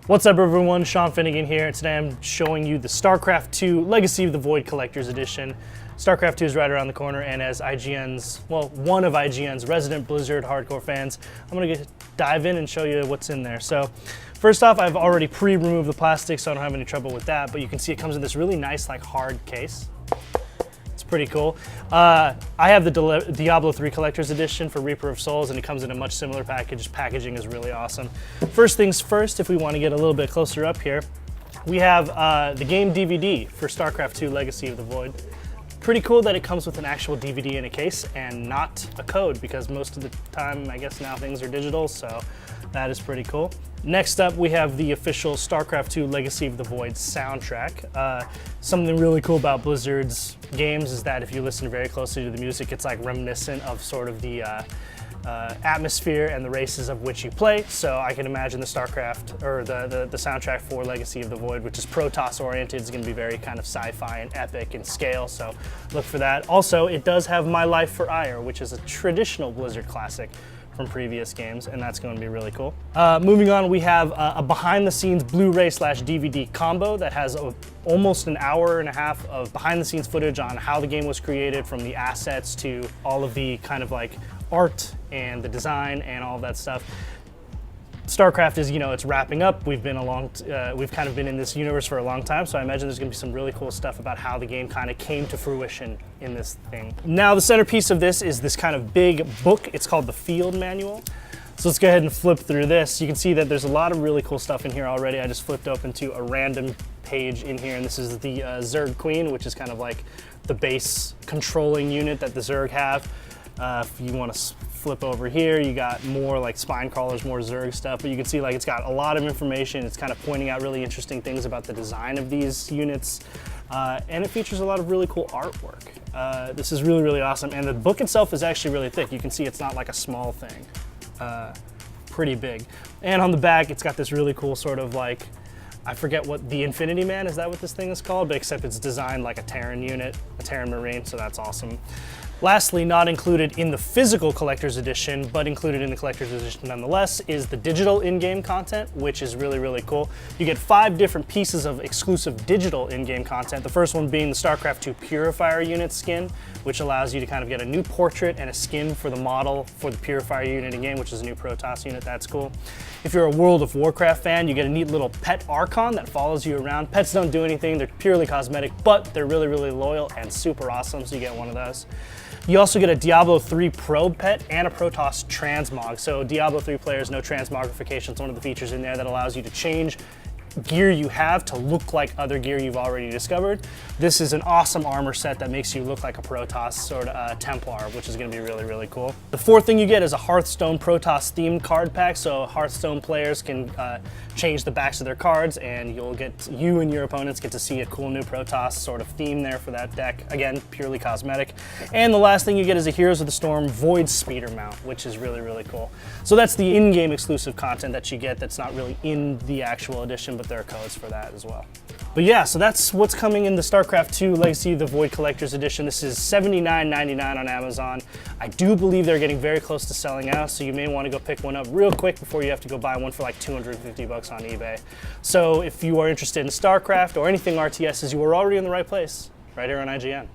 What's up everyone, Sean Finnegan here. Today I'm showing you the Starcraft 2 Legacy of the Void Collector's Edition. Starcraft 2 is right around the corner, and as IGN's, well, one of IGN's resident Blizzard hardcore fans, I'm gonna dive in and show you what's in there. So, first off, I've already pre-removed the plastic, so I don't have any trouble with that, but you can see it comes in this really nice, like, hard case. Pretty cool. I have the Diablo 3 Collector's Edition for Reaper of Souls, and it comes in a much similar package. Packaging is really awesome. First things first, if we want to get a little bit closer up here, we have the game DVD for Starcraft 2 Legacy of the Void. Pretty cool that it comes with an actual DVD in a case and not a code, because most of the time, I guess now things are digital, so that is pretty cool. Next up, we have the official StarCraft 2 Legacy of the Void soundtrack. Something really cool about Blizzard's games is that if you listen very closely to the music, it's like reminiscent of sort of the atmosphere and the races of which you play. So I can imagine the StarCraft, or the soundtrack for Legacy of the Void, which is Protoss oriented, is going to be very kind of sci-fi and epic in scale, so look for that. Also, it does have My Life for Ire, which is a traditional Blizzard classic from previous games, and that's going to be really cool. Moving on, we have a behind-the-scenes Blu-ray/DVD combo that has almost an hour and a half of behind-the-scenes footage on how the game was created, from the assets to all of the kind of like art and the design and all of that stuff. Starcraft is, it's wrapping up. We've kind of been in this universe for a long time, so I imagine there's gonna be some really cool stuff about how the game kind of came to fruition in this thing. Now, the centerpiece of this is this kind of big book. It's called the Field Manual. So let's go ahead and flip through this. You can see that there's a lot of really cool stuff in here already. I just flipped open to a random page in here, and this is the Zerg Queen, which is kind of like the base controlling unit that the Zerg have. If you want to flip over here, you got more like spine crawlers, more Zerg stuff, but you can see like it's got a lot of information. It's kind of pointing out really interesting things about the design of these units, and it features a lot of really cool artwork. This is really, really awesome, and the book itself is actually really thick. You can see it's not like a small thing, pretty big. And on the back, it's got this really cool sort of like, I forget what, the Infinity Man, is that what this thing is called? But except it's designed like a Terran unit, a Terran Marine, so that's awesome. Lastly, not included in the physical Collector's Edition, but included in the Collector's Edition nonetheless, is the digital in-game content, which is really, really cool. You get 5 different pieces of exclusive digital in-game content. The first one being the StarCraft 2 Purifier unit skin, which allows you to kind of get a new portrait and a skin for the model for the Purifier unit in-game, which is a new Protoss unit. That's cool. If you're a World of Warcraft fan, you get a neat little pet Archon that follows you around. Pets don't do anything, they're purely cosmetic, but they're really, really loyal and super awesome, so you get one of those. You also get a Diablo 3 probe pet and a Protoss transmog. So Diablo 3 players know transmogrification is one of the features in there that allows you to change gear you have to look like other gear you've already discovered. This is an awesome armor set that makes you look like a Protoss sort of Templar, which is going to be really, really cool. The fourth thing you get is a Hearthstone Protoss themed card pack, so Hearthstone players can change the backs of their cards, and you and your opponents get to see a cool new Protoss sort of theme there for that deck. Again, purely cosmetic. And the last thing you get is a Heroes of the Storm Void Speeder mount, which is really, really cool. So that's the in-game exclusive content that you get that's not really in the actual edition, but there are codes for that as well. But yeah, so that's what's coming in the StarCraft 2 Legacy of the Void Collector's Edition. This is $79.99 on Amazon. I do believe they're getting very close to selling out, so you may want to go pick one up real quick before you have to go buy one for like 250 bucks on eBay. So if you are interested in StarCraft or anything RTSs, you are already in the right place, right here on IGN.